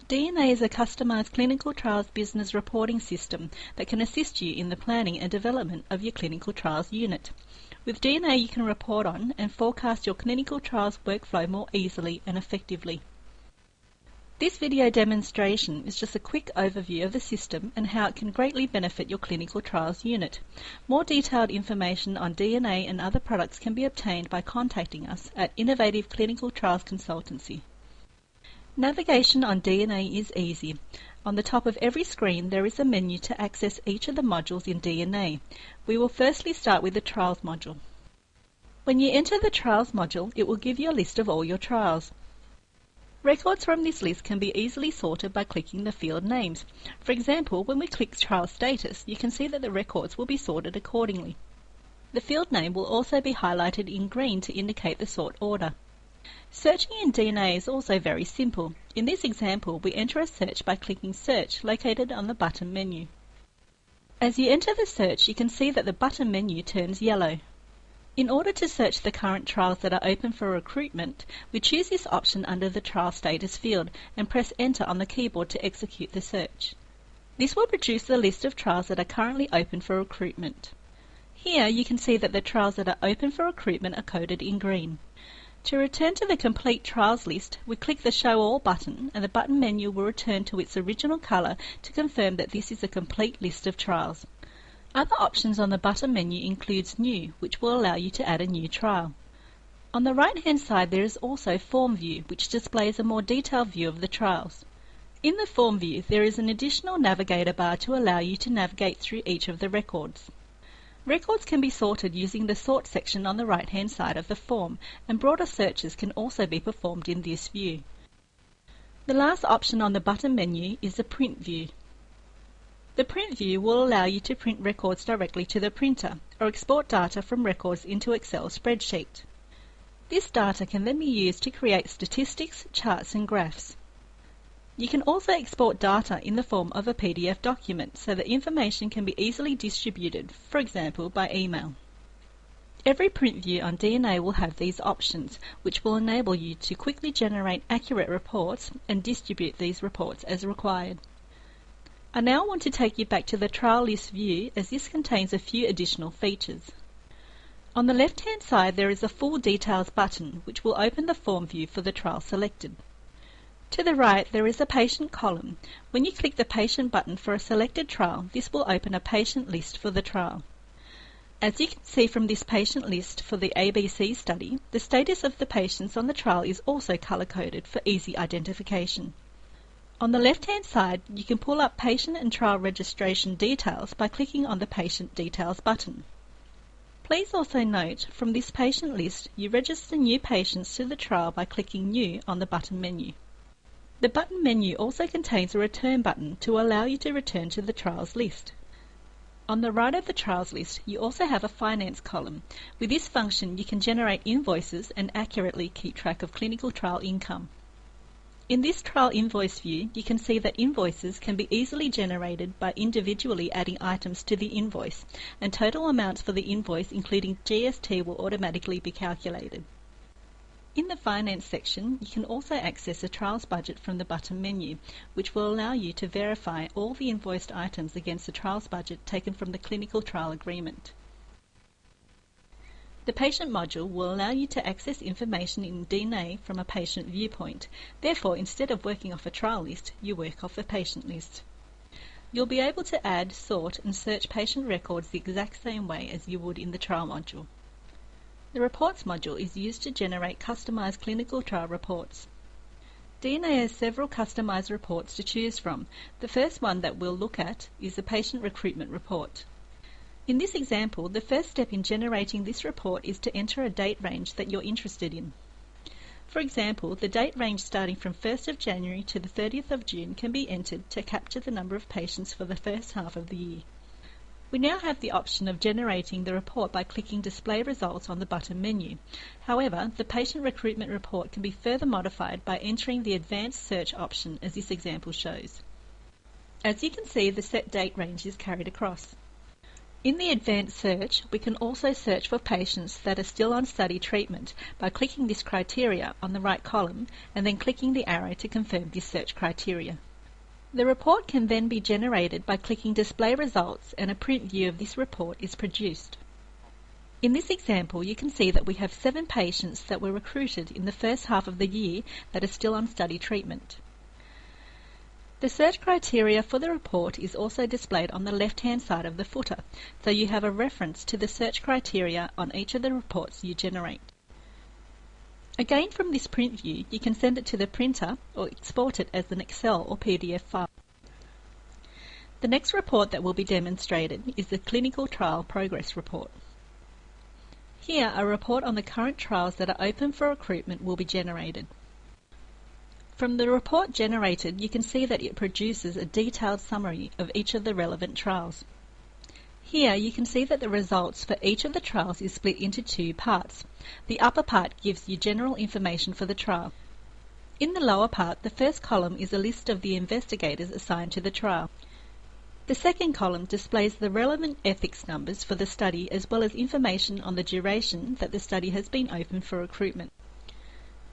DNA is a customised clinical trials business reporting system that can assist you in the planning and development of your clinical trials unit. With DNA, you can report on and forecast your clinical trials workflow more easily and effectively. This video demonstration is just a quick overview of the system and how it can greatly benefit your clinical trials unit. More detailed information on DNA and other products can be obtained by contacting us at Innovative Clinical Trials Consultancy. Navigation on DNA is easy. On the top of every screen there is a menu to access each of the modules in DNA. We will firstly start with the Trials module. When you enter the Trials module, it will give you a list of all your trials. Records from this list can be easily sorted by clicking the field names. For example, when we click Trial Status, you can see that the records will be sorted accordingly. The field name will also be highlighted in green to indicate the sort order. Searching in DNA is also very simple. In this example, we enter a search by clicking Search, located on the button menu. As you enter the search, you can see that the button menu turns yellow. In order to search the current trials that are open for recruitment, we choose this option under the Trial Status field and press Enter on the keyboard to execute the search. This will produce the list of trials that are currently open for recruitment. Here you can see that the trials that are open for recruitment are coded in green. To return to the complete trials list, we click the Show All button and the button menu will return to its original colour to confirm that this is a complete list of trials. Other options on the button menu includes New, which will allow you to add a new trial. On the right hand side there is also Form View, which displays a more detailed view of the trials. In the Form View there is an additional navigator bar to allow you to navigate through each of the records. Records can be sorted using the Sort section on the right-hand side of the form, and broader searches can also be performed in this view. The last option on the button menu is the Print View. The Print View will allow you to print records directly to the printer, or export data from records into Excel spreadsheet. This data can then be used to create statistics, charts and graphs. You can also export data in the form of a PDF document so that information can be easily distributed, for example by email. Every print view on DNA will have these options, which will enable you to quickly generate accurate reports and distribute these reports as required. I now want to take you back to the trial list view, as this contains a few additional features. On the left-hand side there is a Full Details button, which will open the form view for the trial selected. To the right there is a patient column. When you click the patient button for a selected trial, this will open a patient list for the trial. As you can see from this patient list for the ABC study, the status of the patients on the trial is also colour-coded for easy identification. On the left-hand side, you can pull up patient and trial registration details by clicking on the Patient Details button. Please also note, from this patient list, you register new patients to the trial by clicking New on the button menu. The button menu also contains a return button to allow you to return to the trials list. On the right of the trials list, you also have a finance column. With this function, you can generate invoices and accurately keep track of clinical trial income. In this trial invoice view, you can see that invoices can be easily generated by individually adding items to the invoice, and total amounts for the invoice, including GST, will automatically be calculated. In the Finance section, you can also access a trials budget from the button menu, which will allow you to verify all the invoiced items against the trials budget taken from the clinical trial agreement. The Patient module will allow you to access information in DNA from a patient viewpoint. Therefore, instead of working off a trial list, you work off a patient list. You'll be able to add, sort and search patient records the exact same way as you would in the Trial module. The Reports module is used to generate customised clinical trial reports. DNA has several customised reports to choose from. The first one that we'll look at is the Patient Recruitment Report. In this example, the first step in generating this report is to enter a date range that you're interested in. For example, the date range starting from 1st of January to the 30th of June can be entered to capture the number of patients for the first half of the year. We now have the option of generating the report by clicking Display Results on the button menu. However, the Patient Recruitment Report can be further modified by entering the Advanced Search option, as this example shows. As you can see, the set date range is carried across. In the advanced search, we can also search for patients that are still on study treatment by clicking this criteria on the right column and then clicking the arrow to confirm this search criteria. The report can then be generated by clicking Display Results, and a print view of this report is produced. In this example, you can see that we have 7 patients that were recruited in the first half of the year that are still on study treatment. The search criteria for the report is also displayed on the left-hand side of the footer, so you have a reference to the search criteria on each of the reports you generate. Again, from this print view, you can send it to the printer or export it as an Excel or PDF file. The next report that will be demonstrated is the Clinical Trial Progress Report. Here, a report on the current trials that are open for recruitment will be generated. From the report generated, you can see that it produces a detailed summary of each of the relevant trials. Here you can see that the results for each of the trials is split into 2 parts. The upper part gives you general information for the trial. In the lower part, the first column is a list of the investigators assigned to the trial. The second column displays the relevant ethics numbers for the study, as well as information on the duration that the study has been open for recruitment.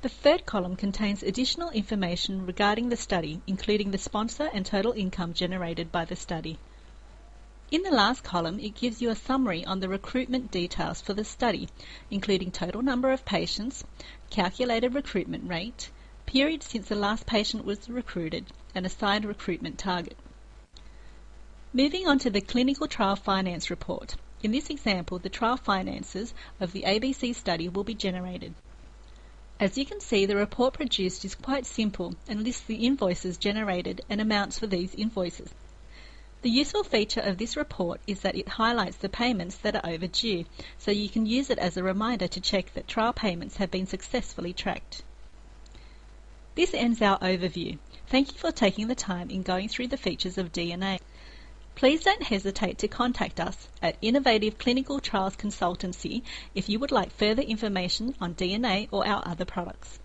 The third column contains additional information regarding the study, including the sponsor and total income generated by the study. In the last column, it gives you a summary on the recruitment details for the study, including total number of patients, calculated recruitment rate, period since the last patient was recruited, and assigned recruitment target. Moving on to the Clinical Trial Finance Report. In this example, the trial finances of the ABC study will be generated. As you can see, the report produced is quite simple and lists the invoices generated and amounts for these invoices. The useful feature of this report is that it highlights the payments that are overdue, so you can use it as a reminder to check that trial payments have been successfully tracked. This ends our overview. Thank you for taking the time in going through the features of DNA. Please don't hesitate to contact us at Innovative Clinical Trials Consultancy if you would like further information on DNA or our other products.